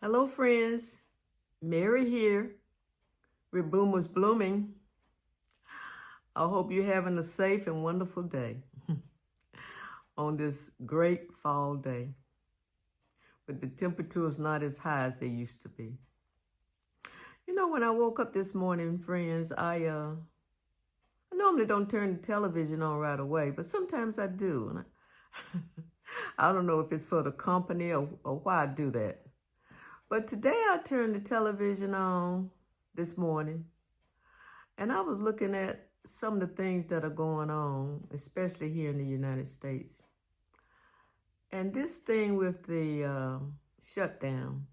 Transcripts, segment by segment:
Hello, friends. Mary here with Boomers Blooming. I hope you're having a safe and wonderful day on this great fall day. But the temperature is not as high as they used to be. You know, when I woke up this morning, friends, I normally don't turn the television on right away, but sometimes I do. And I don't know if it's for the company or why I do that. But today I turned the television on this morning, and I was looking at some of the things that are going on, especially here in the United States. And this thing with the shutdown,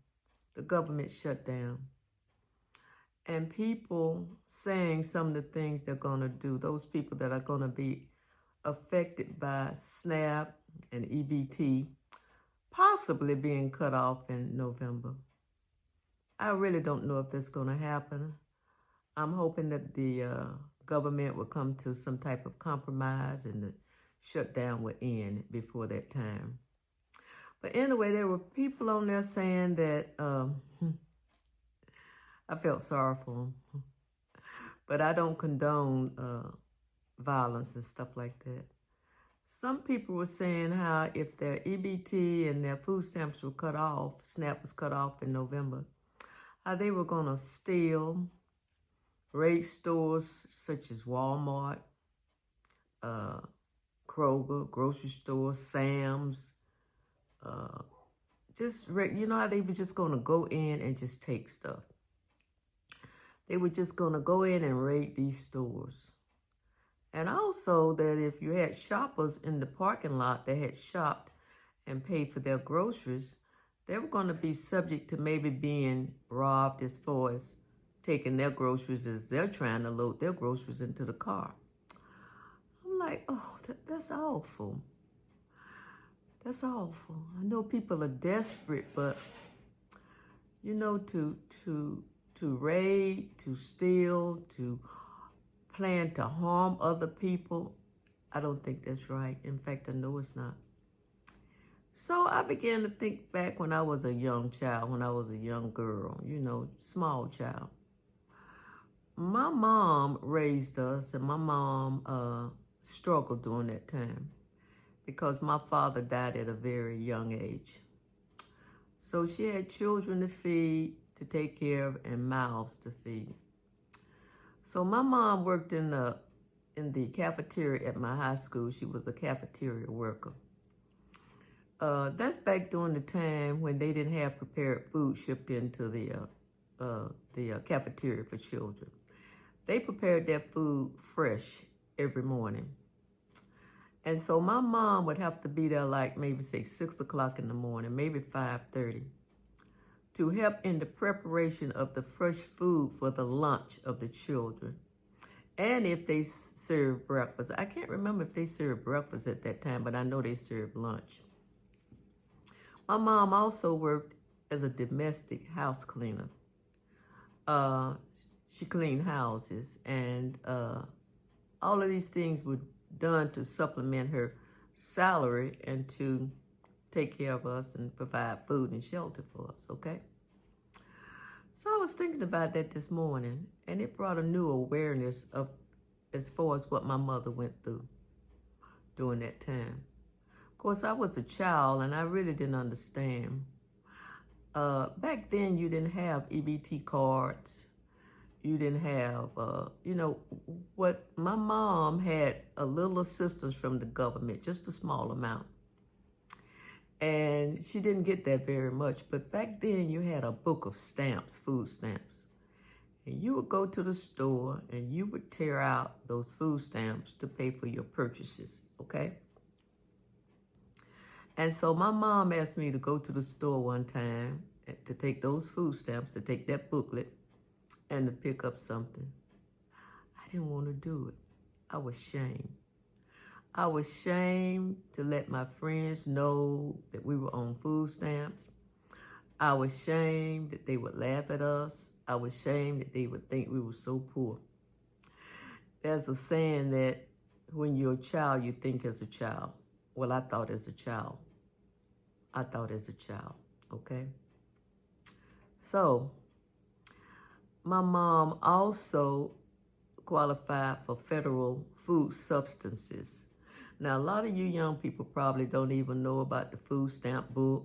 the government shutdown, and people saying some of the things they're going to do, those people that are going to be affected by SNAP and EBT possibly being cut off in November. I really don't know if that's going to happen. I'm hoping that the government will come to some type of compromise and the shutdown will end before that time. But anyway, there were people on there saying that I felt sorry for them. But I don't condone violence and stuff like that. Some people were saying how if their EBT and their food stamps were cut off, SNAP was cut off in November, how they were going to steal, raid stores such as Walmart, Kroger, grocery stores, Sam's, you know how they were just going to go in and just take stuff. They were just going to go in and raid these stores. And also that if you had shoppers in the parking lot that had shopped and paid for their groceries, they were going to be subject to maybe being robbed as far as taking their groceries as they're trying to load their groceries into the car. I'm like, oh, that's awful. That's awful. I know people are desperate, but you know, to raid, to steal, to plan to harm other people, I don't think that's right. In fact, I know it's not. So I began to think back when I was a young child, when I was a young girl, you know, small child. My mom raised us, and my mom struggled during that time because my father died at a very young age. So she had children to feed, to take care of, and mouths to feed. So my mom worked in the cafeteria at my high school. She was a cafeteria worker. That's back during the time when they didn't have prepared food shipped into the cafeteria for children. They prepared their food fresh every morning. And so my mom would have to be there like maybe say 6 o'clock in the morning, maybe 5:30, to help in the preparation of the fresh food for the lunch of the children. And if they served breakfast. I can't remember if they served breakfast at that time, but I know they served lunch. My mom also worked as a domestic house cleaner. She cleaned houses, and all of these things were done to supplement her salary and to take care of us and provide food and shelter for us, okay? So I was thinking about that this morning, and it brought a new awareness of as far as what my mother went through during that time. Of course, I was a child, and I really didn't understand. Back then, you didn't have EBT cards. You didn't have, what my mom had a little assistance from the government, just a small amount. And she didn't get that very much. But back then, you had a book of stamps, food stamps. And you would go to the store and you would tear out those food stamps to pay for your purchases, okay? And so my mom asked me to go to the store one time to take those food stamps, to take that booklet, and to pick up something. I didn't want to do it. I was ashamed. I was ashamed to let my friends know that we were on food stamps. I was ashamed that they would laugh at us. I was ashamed that they would think we were so poor. There's a saying that when you're a child, you think as a child. Well, I thought as a child. Okay? So my mom also qualified for federal food substances. Now, a lot of you young people probably don't even know about the food stamp book,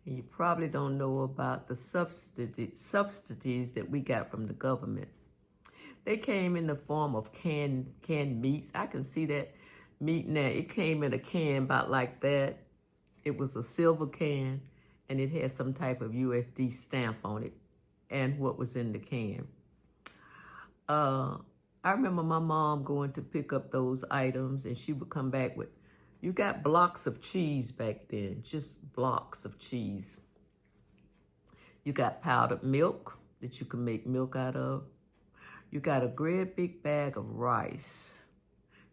and you probably don't know about the subsidies that we got from the government. They came in the form of canned meats. I can see that meat now. It came in a can about like that. It was a silver can, and it had some type of USD stamp on it and what was in the can. I remember my mom going to pick up those items, and she would come back with, you got blocks of cheese back then, just blocks of cheese. You got powdered milk that you can make milk out of. You got a great big bag of rice,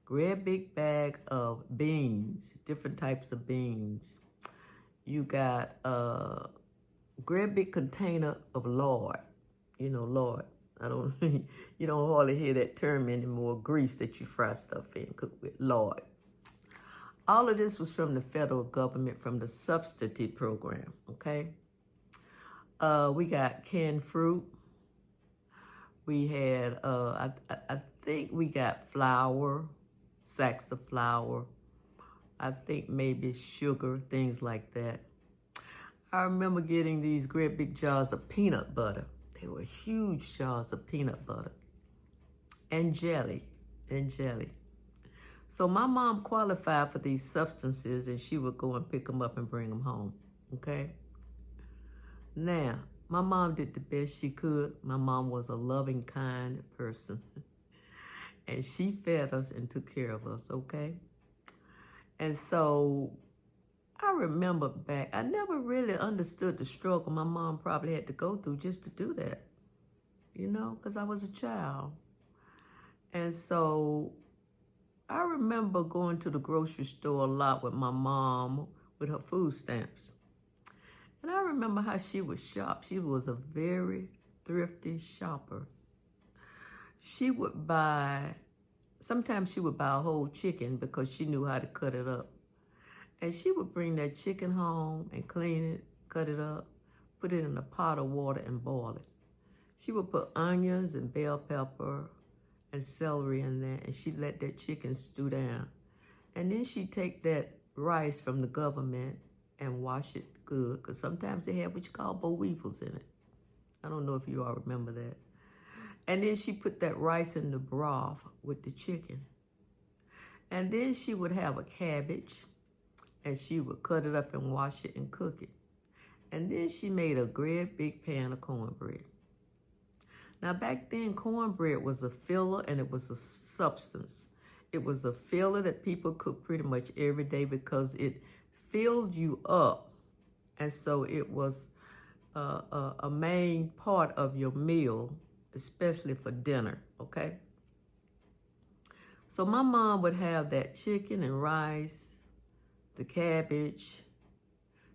great big bag of beans, different types of beans. You got a great big container of lard, lard. You don't hardly hear that term anymore, grease that you fry stuff in, cook with, lard. All of this was from the federal government, from the subsidy program, okay? We got canned fruit. We had, I think we got flour, sacks of flour. I think maybe sugar, things like that. I remember getting these great big jars of peanut butter. They were huge jars of peanut butter and jelly. So my mom qualified for these substances, and she would go and pick them up and bring them home, okay? Now, my mom did the best she could. My mom was a loving, kind person. And she fed us and took care of us, okay? And so I remember back, I never really understood the struggle my mom probably had to go through just to do that, because I was a child. And so I remember going to the grocery store a lot with my mom with her food stamps. And I remember how she would shop. She was a very thrifty shopper. She would buy, sometimes she would buy a whole chicken because she knew how to cut it up. And she would bring that chicken home and clean it, cut it up, put it in a pot of water and boil it. She would put onions and bell pepper and celery in there, and she'd let that chicken stew down. And then she'd take that rice from the government and wash it good, because sometimes they have what you call boll weevils in it. I don't know if you all remember that. And then she put that rice in the broth with the chicken. And then she would have a cabbage, and she would cut it up and wash it and cook it. And then she made a great big pan of cornbread. Now, back then, cornbread was a filler and it was a substance. It was a filler that people cooked pretty much every day because it filled you up. And so it was a main part of your meal, especially for dinner, okay? So my mom would have that chicken and rice, the cabbage.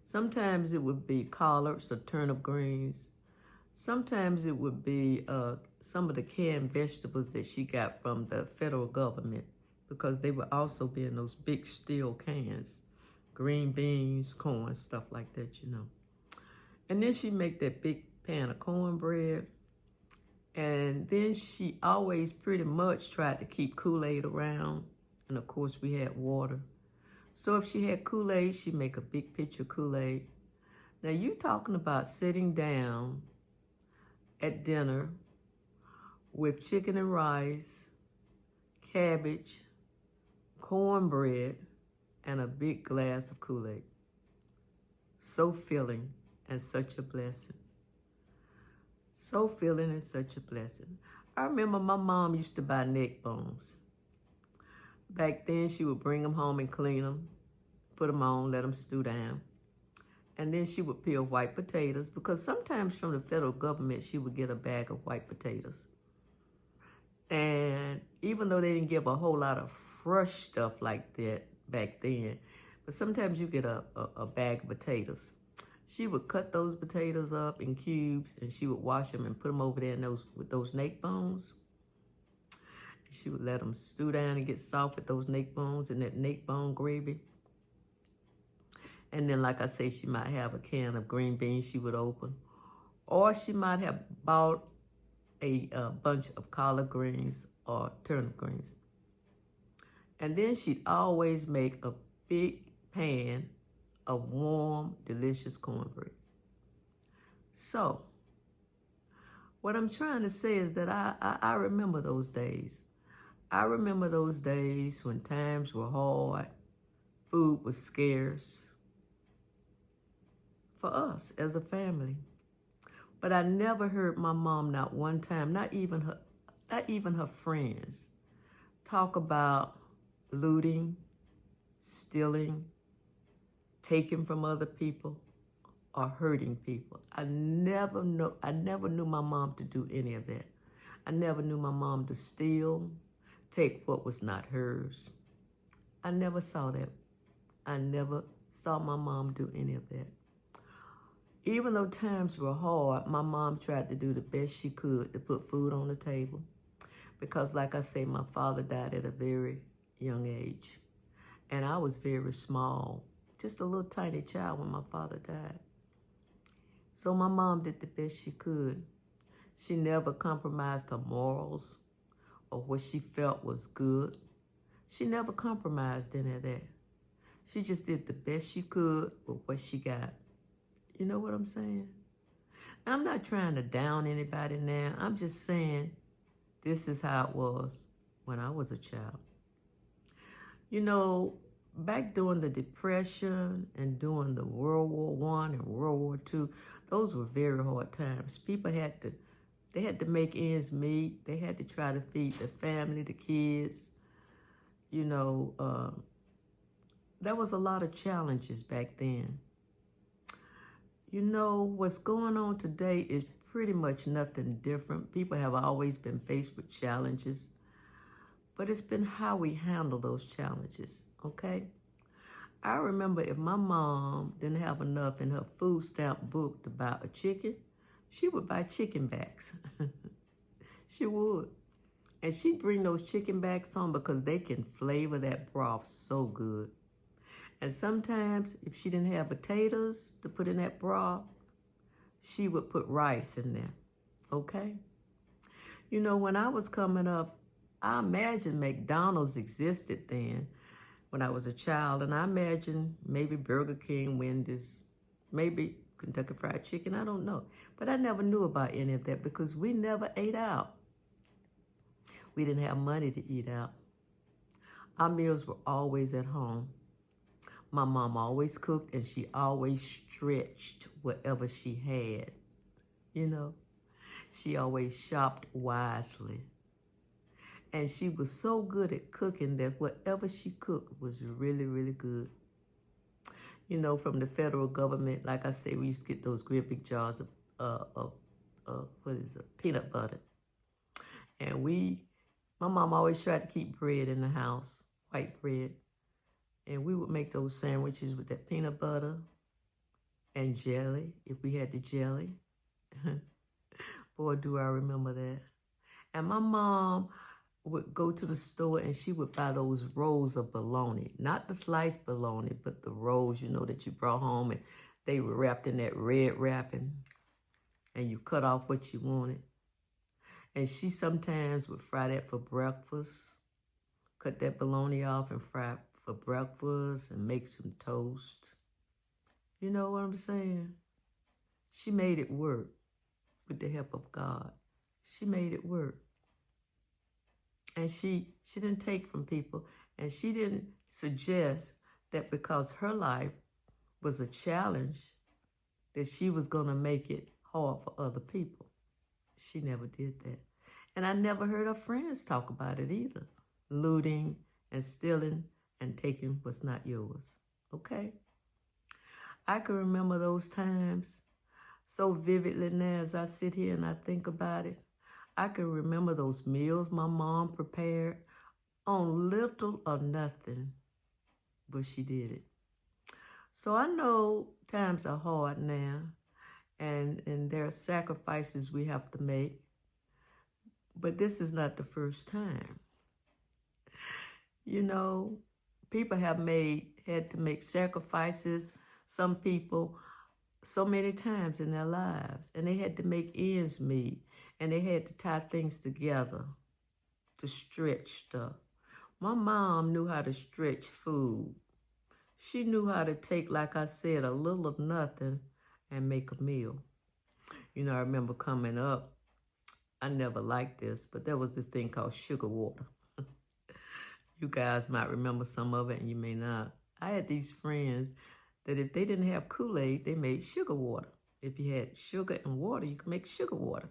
Sometimes it would be collards or turnip greens. Sometimes it would be some of the canned vegetables that she got from the federal government, because they would also be in those big steel cans. Green beans, corn, stuff like that, And then she'd make that big pan of cornbread. And then she always pretty much tried to keep Kool-Aid around. And of course we had water. So if she had Kool-Aid, she'd make a big pitcher of Kool-Aid. Now you talking about sitting down at dinner with chicken and rice, cabbage, cornbread, and a big glass of Kool-Aid. So filling and such a blessing. So filling and such a blessing. I remember my mom used to buy neck bones. Back then, she would bring them home and clean them, put them on, let them stew down. And then she would peel white potatoes, because sometimes from the federal government, she would get a bag of white potatoes. And even though they didn't give a whole lot of fresh stuff like that back then, but sometimes you get a bag of potatoes. She would cut those potatoes up in cubes, and she would wash them and put them over there with those neck bones. She would let them stew down and get soft with those neck bones and that neck bone gravy. And then, like I say, she might have a can of green beans she would open, Or she might have bought a bunch of collard greens or turnip greens. And then she'd always make a big pan of warm, delicious cornbread. So, what I'm trying to say is that I remember those days. I remember those days when times were hard, food was scarce for us as a family. But I never heard my mom not one time, not even her friends, talk about looting, stealing, taking from other people, or hurting people. I never knew my mom to do any of that. I never knew my mom to steal, take what was not hers. I never saw that. I never saw my mom do any of that. Even though times were hard, my mom tried to do the best she could to put food on the table. Because like I say, my father died at a very young age. And I was very small, just a little tiny child when my father died. So my mom did the best she could. She never compromised her morals or what she felt was good. She never compromised any of that. She just did the best she could with what she got. You know what I'm saying? I'm not trying to down anybody now. I'm just saying this is how it was when I was a child. You know, back during the Depression and during the World War I and World War II, those were very hard times. People had to make ends meet. They had to try to feed the family, the kids. You know, there was a lot of challenges back then. You know, what's going on today is pretty much nothing different. People have always been faced with challenges, but it's been how we handle those challenges, okay? I remember if my mom didn't have enough in her food stamp book to buy a chicken, she would buy chicken backs. She would. And she'd bring those chicken backs home because they can flavor that broth so good. And sometimes, if she didn't have potatoes to put in that broth, she would put rice in there, okay? You know, when I was coming up, I imagined McDonald's existed then when I was a child, and I imagined maybe Burger King, Wendy's, maybe Kentucky Fried Chicken, I don't know. But I never knew about any of that because we never ate out. We didn't have money to eat out. Our meals were always at home. My mom always cooked, and she always stretched whatever she had. You know, she always shopped wisely. And she was so good at cooking that whatever she cooked was really, really good. You know, from the federal government, like I say, we used to get those great big jars of peanut butter. And my mom always tried to keep bread in the house, white bread. And we would make those sandwiches with that peanut butter and jelly, if we had the jelly. Boy, do I remember that. And my mom would go to the store and she would buy those rolls of bologna. Not the sliced bologna, but the rolls, you know, that you brought home. And they were wrapped in that red wrapping. And you cut off what you wanted. And she sometimes would fry that for breakfast. Cut that bologna off and fry it for breakfast and make some toast. You know what I'm saying? She made it work with the help of God. She made it work. And she didn't take from people. And she didn't suggest that because her life was a challenge, that she was going to make it hard for other people. She never did that. And I never heard her friends talk about it either. Looting and stealing and taking what's not yours. Okay? I can remember those times so vividly now as I sit here and I think about it. I can remember those meals my mom prepared on little or nothing, but she did it. So I know times are hard now, and there are sacrifices we have to make, but this is not the first time. You know, people have had to make sacrifices. Some people so many times in their lives, and they had to make ends meet, and they had to tie things together to stretch stuff. My mom knew how to stretch food. She knew how to take, like I said, a little of nothing and make a meal. You know, I remember coming up, I never liked this, but there was this thing called sugar water. You guys might remember some of it and you may not. I had these friends that if they didn't have Kool-Aid, they made sugar water. If you had sugar and water, you could make sugar water.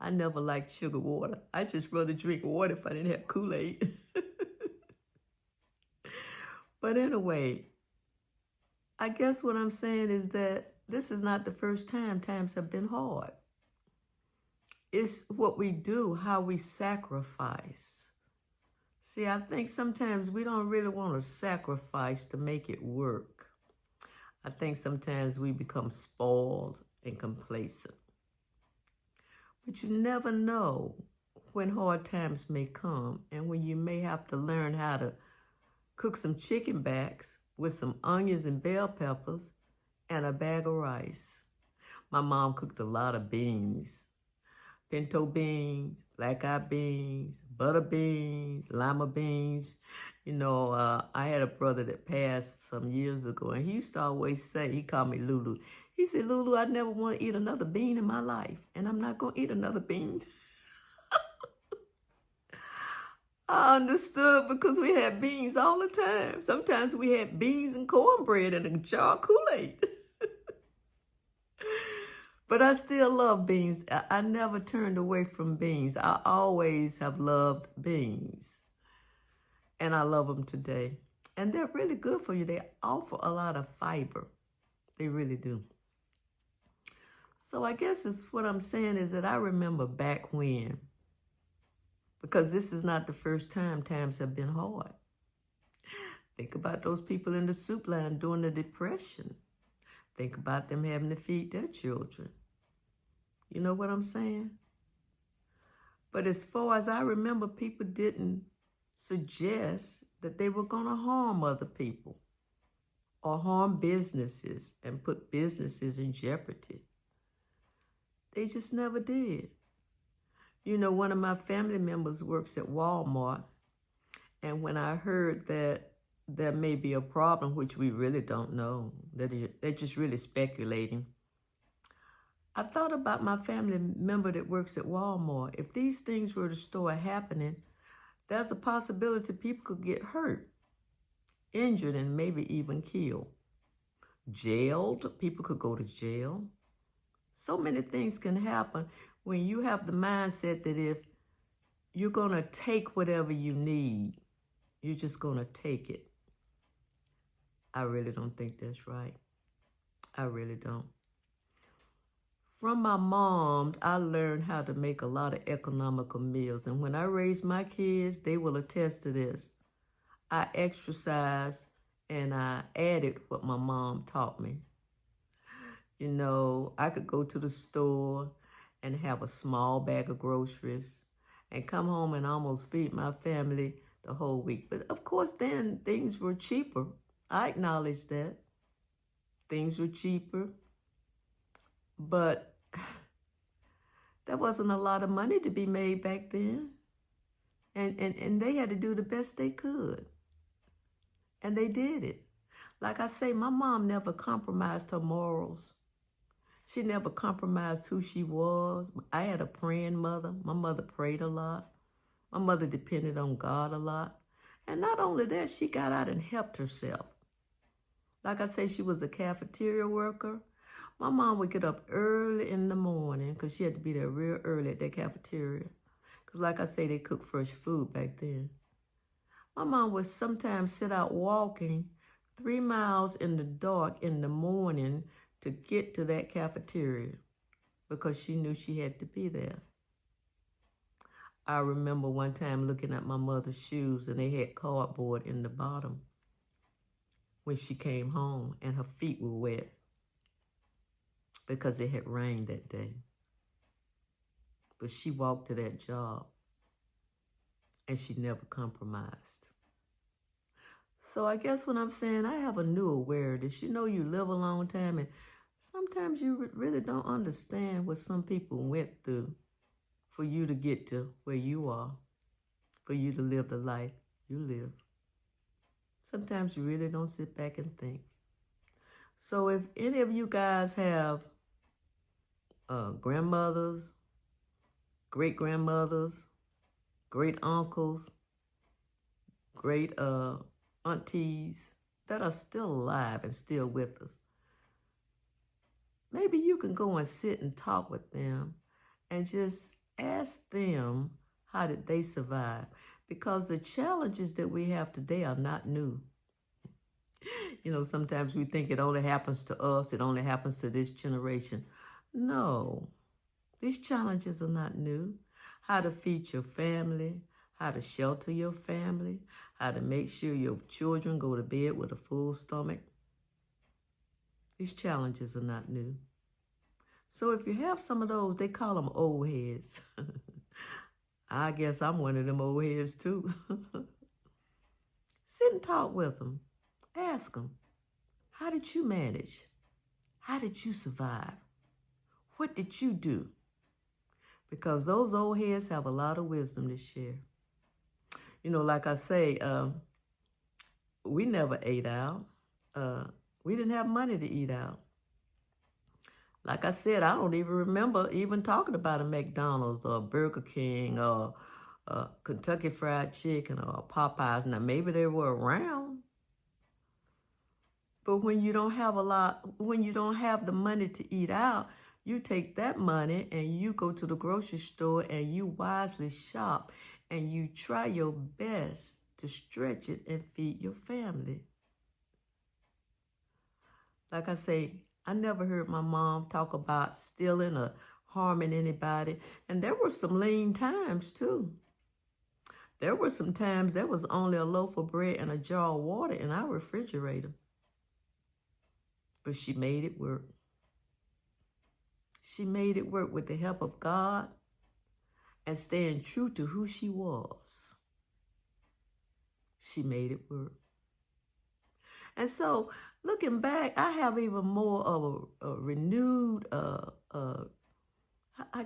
I never liked sugar water. I just rather drink water if I didn't have Kool-Aid. But anyway, I guess what I'm saying is that this is not the first time times have been hard. It's what we do, how we sacrifice. See, I think sometimes we don't really want to sacrifice to make it work. I think sometimes we become spoiled and complacent. But you never know when hard times may come and when you may have to learn how to cook some chicken backs with some onions and bell peppers and a bag of rice. My mom cooked a lot of beans. Pinto beans, black-eyed beans, butter beans, lima beans. You know, I had a brother that passed some years ago, and he used to always say, he called me Lulu. He said, Lulu, I never want to eat another bean in my life, and I'm not going to eat another bean. I understood because we had beans all the time. Sometimes we had beans and cornbread and a jar of Kool-Aid. But I still love beans. I never turned away from beans. I always have loved beans. And I love them today. And they're really good for you. They offer a lot of fiber. They really do. So I guess it's what I'm saying is that I remember back when, because this is not the first time times have been hard. Think about those people in the soup line during the Depression. Think about them having to feed their children. You know what I'm saying? But as far as I remember, people didn't suggest that they were going to harm other people or harm businesses and put businesses in jeopardy. They just never did. You know, one of my family members works at Walmart, and when I heard that there may be a problem, which we really don't know, that they're just really speculating, I thought about my family member that works at Walmart. If these things were to start happening, there's a possibility people could get hurt, injured, and maybe even killed. Jailed, people could go to jail. So many things can happen when you have the mindset that if you're going to take whatever you need, you're just going to take it. I really don't think that's right. I really don't. From my mom, I learned how to make a lot of economical meals. And when I raised my kids, they will attest to this. I exercised and I added what my mom taught me. You know, I could go to the store and have a small bag of groceries and come home and almost feed my family the whole week. But of course, then things were cheaper. I acknowledge that. Things were cheaper. But there wasn't a lot of money to be made back then. And they had to do the best they could. And they did it. Like I say, my mom never compromised her morals. She never compromised who she was. I had a praying mother. My mother prayed a lot. My mother depended on God a lot. And not only that, she got out and helped herself. Like I say, she was a cafeteria worker. My mom would get up early in the morning because she had to be there real early at that cafeteria. Because like I say, they cooked fresh food back then. My mom would sometimes sit out walking 3 miles in the dark in the morning to get to that cafeteria because she knew she had to be there. I remember one time looking at my mother's shoes and they had cardboard in the bottom when she came home and her feet were wet because it had rained that day. But she walked to that job and she never compromised. So I guess when I'm saying I have a new awareness, you know, you live a long time and sometimes you really don't understand what some people went through for you to get to where you are, for you to live the life you live. Sometimes you really don't sit back and think. So if any of you guys have grandmothers, great-grandmothers, great uncles, great aunties that are still alive and still with us, maybe you can go and sit and talk with them and just ask them how did they survive, because the challenges that we have today are not new. You know, sometimes we think it only happens to us, it only happens to this generation. No, these challenges are not new. How to feed your family, how to shelter your family, how to make sure your children go to bed with a full stomach. These challenges are not new. So if you have some of those, they call them old heads. I guess I'm one of them old heads too. Sit and talk with them. Ask them, how did you manage? How did you survive? What did you do? Because those old heads have a lot of wisdom to share. You know, like I say, we never ate out. We didn't have money to eat out. Like I said, I don't even remember even talking about a McDonald's or a Burger King or Kentucky Fried Chicken or Popeyes. Now, maybe they were around. But when you don't have when you don't have the money to eat out, you take that money and you go to the grocery store and you wisely shop and you try your best to stretch it and feed your family. Like I say, I never heard my mom talk about stealing or harming anybody. And there were some lean times too. There were some times there was only a loaf of bread and a jar of water in our refrigerator. But she made it work. She made it work with the help of God and staying true to who she was. She made it work. And so, looking back, I have even more of a renewed, how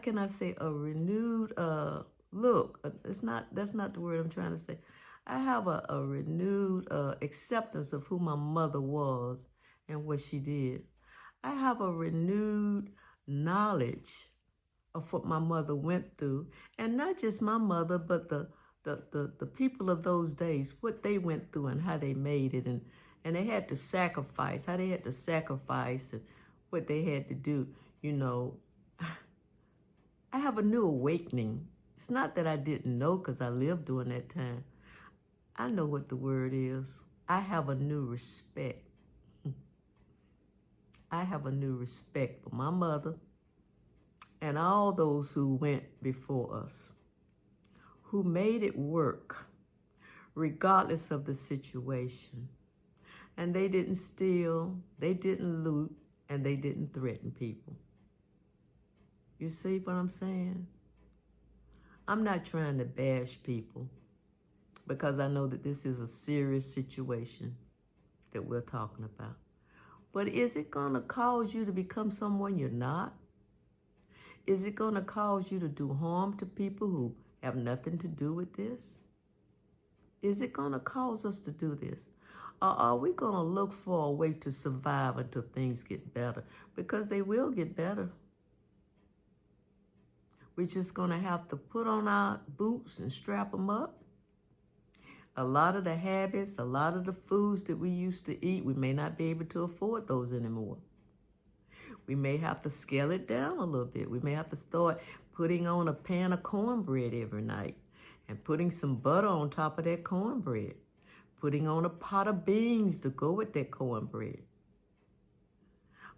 can I say, a renewed look. That's not the word I'm trying to say. I have a renewed acceptance of who my mother was and what she did. I have a renewed knowledge of what my mother went through, and not just my mother, but the people of those days, what they went through and how they made it, and they had to sacrifice, how they had to sacrifice and what they had to do. You know, I have a new awakening. It's not that I didn't know because I lived during that time. I know what the word is. I have a new respect. I have a new respect for my mother and all those who went before us, who made it work regardless of the situation. And they didn't steal, they didn't loot, and they didn't threaten people. You see what I'm saying? I'm not trying to bash people because I know that this is a serious situation that we're talking about. But is it going to cause you to become someone you're not? Is it going to cause you to do harm to people who have nothing to do with this? Is it going to cause us to do this? Or are we going to look for a way to survive until things get better? Because they will get better. We're just going to have to put on our boots and strap them up. A lot of the habits, a lot of the foods that we used to eat, we may not be able to afford those anymore. We may have to scale it down a little bit. We may have to start putting on a pan of cornbread every night and putting some butter on top of that cornbread. Putting on a pot of beans to go with that cornbread.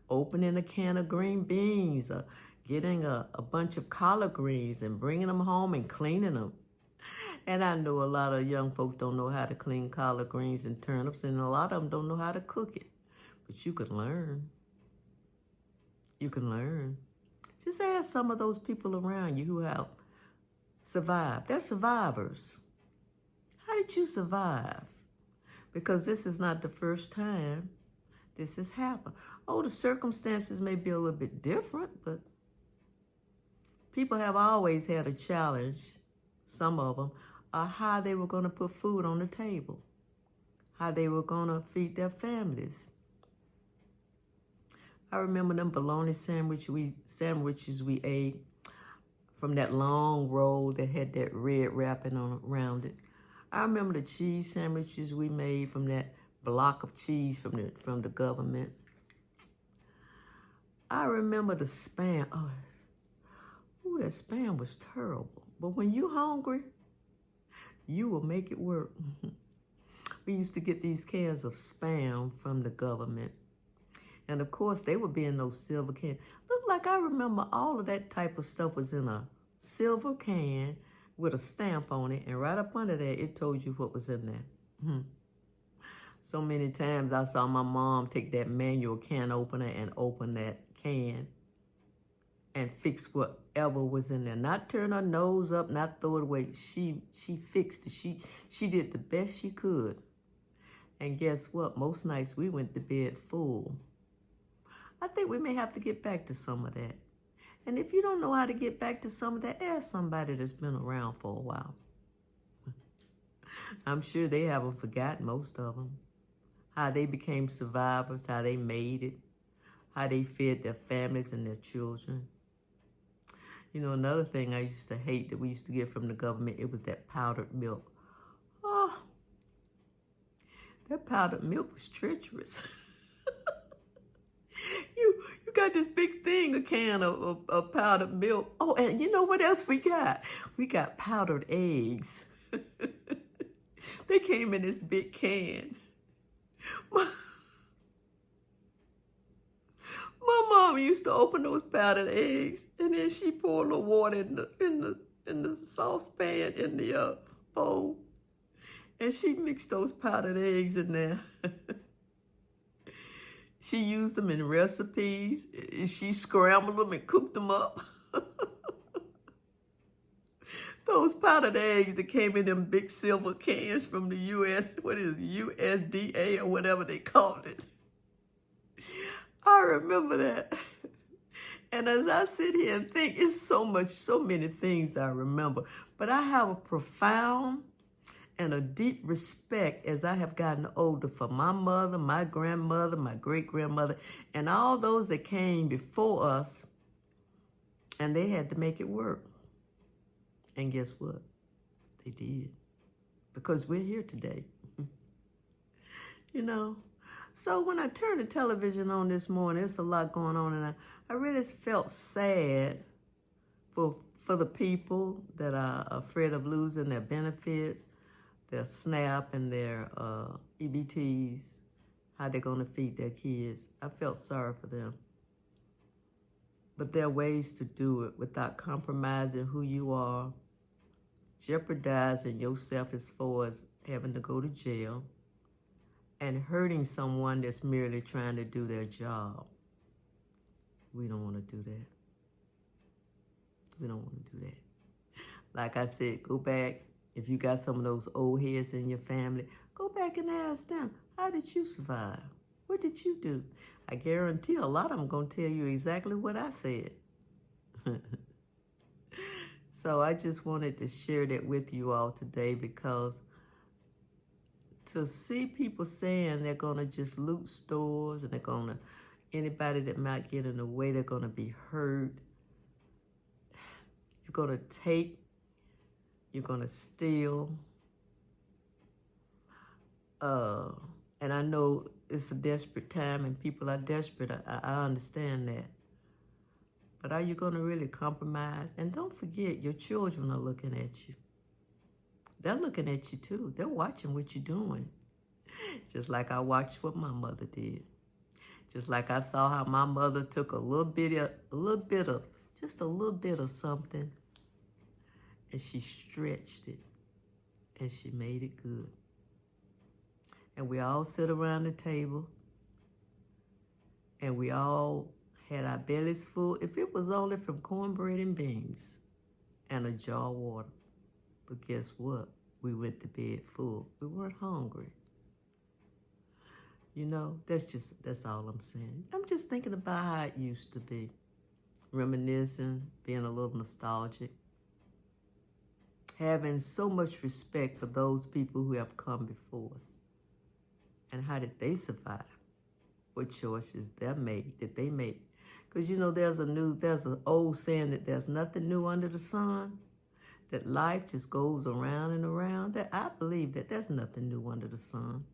Opening a can of green beans or getting a bunch of collard greens and bringing them home and cleaning them. And I know a lot of young folks don't know how to clean collard greens and turnips, and a lot of them don't know how to cook it. But you can learn. You can learn. Just ask some of those people around you who have survived. They're survivors. How did you survive? because this is not the first time this has happened. Oh, the circumstances may be a little bit different, but people have always had a challenge, some of them, how they were going to put food on the table, how they were going to feed their families. I remember them bologna sandwiches we ate from that long roll that had that red wrapping around it. I remember the cheese sandwiches we made from that block of cheese from the government. I remember the Spam. Oh, that Spam was terrible. But when you're hungry, you will make it work. We used to get these cans of Spam from the government. And of course, they would be in those silver cans. Looked like I remember all of that type of stuff was in a silver can with a stamp on it. And right up under there, it told you what was in there. So many times I saw my mom take that manual can opener and open that can and fix whatever was in there. Not turn her nose up, not throw it away. She fixed it. She did the best she could. And guess what? Most nights we went to bed full. I think we may have to get back to some of that. And if you don't know how to get back to some of that, ask somebody that's been around for a while. I'm sure they haven't forgotten, most of them, how they became survivors, how they made it, how they fed their families and their children. You know, another thing I used to hate that we used to get from the government, it was that powdered milk. Oh, that powdered milk was treacherous. You got this big thing, a can of powdered milk. Oh, and you know what else we got? We got powdered eggs. They came in this big can. My mom used to open those powdered eggs, and then she poured the water in the saucepan in the bowl, and she mixed those powdered eggs in there. She used them in recipes. She scrambled them and cooked them up. Those powdered eggs that came in them big silver cans from the USDA or whatever they called it. I remember that. And as I sit here and think, it's so many things I remember. But I have a profound and a deep respect as I have gotten older for my mother, my grandmother, my great-grandmother, and all those that came before us, and they had to make it work. And guess what? They did. Because we're here today. You know? So when I turned the television on this morning, there's a lot going on, and I really felt sad for the people that are afraid of losing their benefits, their SNAP and their EBTs, how they're going to feed their kids. I felt sorry for them. But there are ways to do it without compromising who you are, jeopardizing yourself as far as having to go to jail, and hurting someone that's merely trying to do their job. We don't want to do that. We don't want to do that. Like I said, go back. If you got some of those old heads in your family, go back and ask them, how did you survive? What did you do? I guarantee a lot of them going to tell you exactly what I said. So I just wanted to share that with you all today, because to see people saying they're going to just loot stores and they're going to, anybody that might get in the way, they're going to be hurt. You're going to take, you're going to steal. And I know it's a desperate time and people are desperate. I understand that. But are you going to really compromise? And don't forget, your children are looking at you. They're looking at you too. They're watching what you're doing. Just like I watched what my mother did. Just like I saw how my mother took just a little bit of something, and she stretched it, and she made it good. And we all sit around the table, and we all had our bellies full, if it was only from cornbread and beans and a jar of water. But guess what? We went to bed full. We weren't hungry. You know, that's all I'm saying. I'm just thinking about how it used to be. Reminiscing, being a little nostalgic. Having so much respect for those people who have come before us. And how did they survive? What choices they made, Because you know, there's an old saying that there's nothing new under the sun, that life just goes around and around. That I believe that there's nothing new under the sun.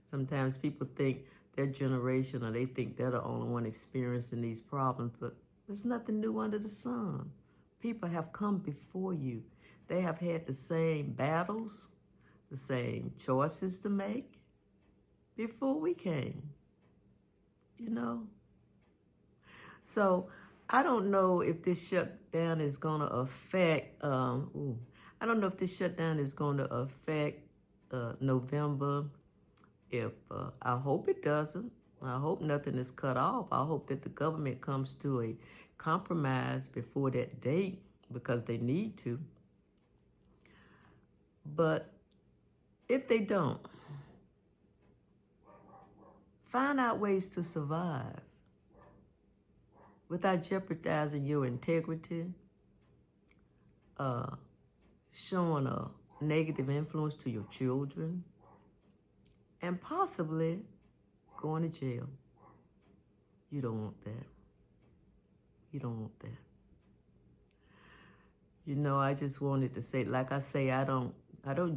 Sometimes people think their generation, or they think they're the only one experiencing these problems, but there's nothing new under the sun. People have come before you. They have had the same battles, the same choices to make before we came, you know? So I don't know if this shutdown is going to affect, I don't know if this shutdown is going to affect November. I hope it doesn't. I hope nothing is cut off. I hope that the government comes to a compromise before that date, because they need to. But if they don't, find out ways to survive without jeopardizing your integrity, showing a negative influence to your children, and possibly going to jail. You don't want that. You don't want that. You know, I just wanted to say, like I say, I don't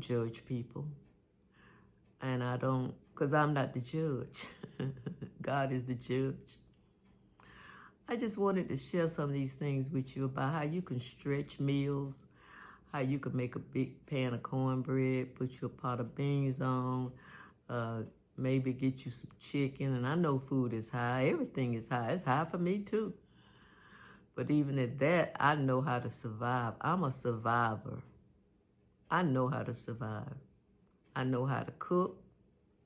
judge people. And I don't, because I'm not the judge. God is the judge. I just wanted to share some of these things with you about how you can stretch meals, how you can make a big pan of cornbread, put your pot of beans on, maybe get you some chicken. And I know food is high. Everything is high. It's high for me too. But even at that, I know how to survive. I'm a survivor. I know how to survive. I know how to cook.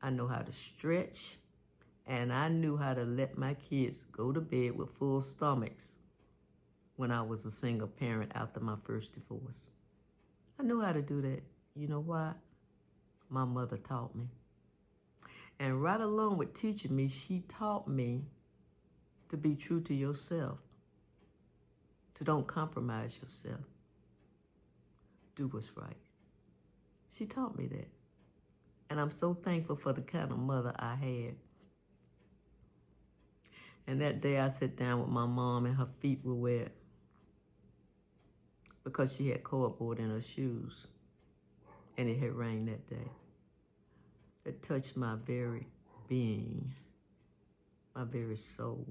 I know how to stretch. And I knew how to let my kids go to bed with full stomachs when I was a single parent after my first divorce. I knew how to do that. You know why? My mother taught me. And right along with teaching me, she taught me to be true to yourself, to don't compromise yourself. Do what's right. She taught me that. And I'm so thankful for the kind of mother I had. And that day I sat down with my mom and her feet were wet because she had cardboard in her shoes. And it had rained that day. It touched my very being, my very soul,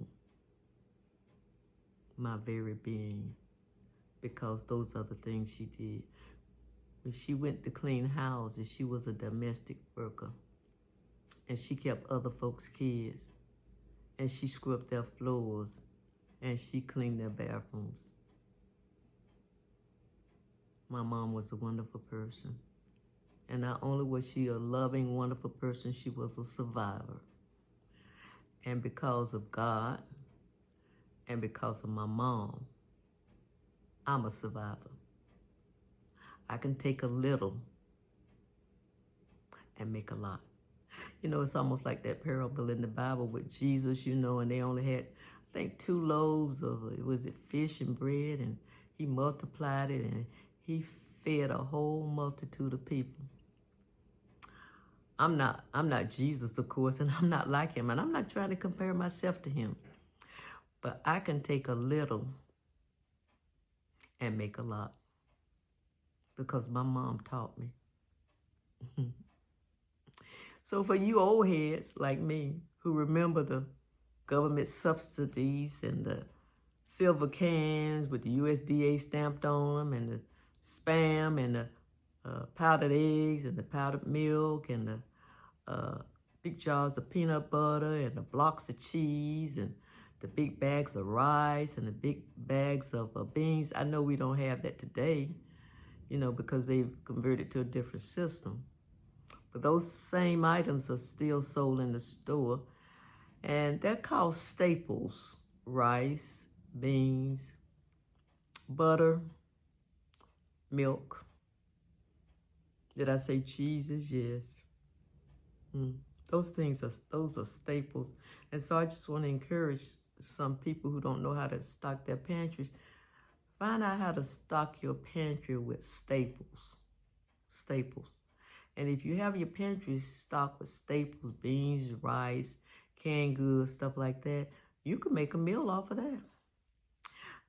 my very being, because those are the things she did. When she went to clean houses, she was a domestic worker. And she kept other folks' kids. And she scrubbed their floors. And she cleaned their bathrooms. My mom was a wonderful person. And not only was she a loving, wonderful person, she was a survivor. And because of God, and because of my mom, I'm a survivor. I can take a little and make a lot. You know, it's almost like that parable in the Bible with Jesus, you know, and they only had, I think, 2 loaves of, was it fish and bread? And he multiplied it and he fed a whole multitude of people. I'm not Jesus, of course, and I'm not like him, and I'm not trying to compare myself to him. But I can take a little and make a lot because my mom taught me. So for you old heads like me who remember the government subsidies and the silver cans with the USDA stamped on them and the Spam and the powdered eggs and the powdered milk and the big jars of peanut butter and the blocks of cheese and the big bags of rice and the big bags of beans. I know we don't have that today, you know, because they've converted to a different system. But those same items are still sold in the store. And they're called staples: rice, beans, butter, milk. Did I say cheeses? Yes. Those are staples. And so I just want to encourage some people who don't know how to stock their pantries. Find out how to stock your pantry with staples. Staples. And if you have your pantry stocked with staples, beans, rice, canned goods, stuff like that, you can make a meal off of that.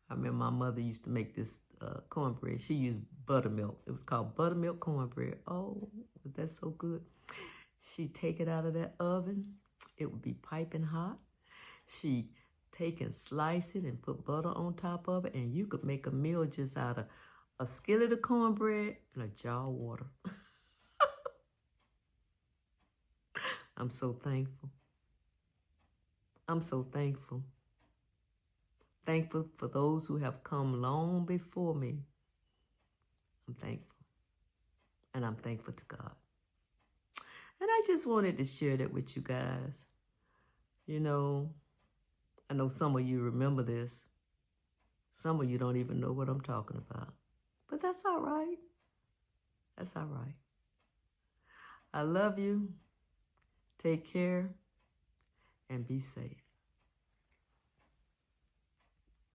I remember my mother used to make this cornbread. She used buttermilk. It was called buttermilk cornbread. Oh, was that so good? She'd take it out of that oven. It would be piping hot. She'd take and slice it and put butter on top of it, and you could make a meal just out of a skillet of cornbread and a jar of water. I'm so thankful. I'm so thankful. Thankful for those who have come long before me. I'm thankful. And I'm thankful to God. And I just wanted to share that with you guys. You know, I know some of you remember this. Some of you don't even know what I'm talking about. But that's all right. That's all right. I love you. Take care and be safe.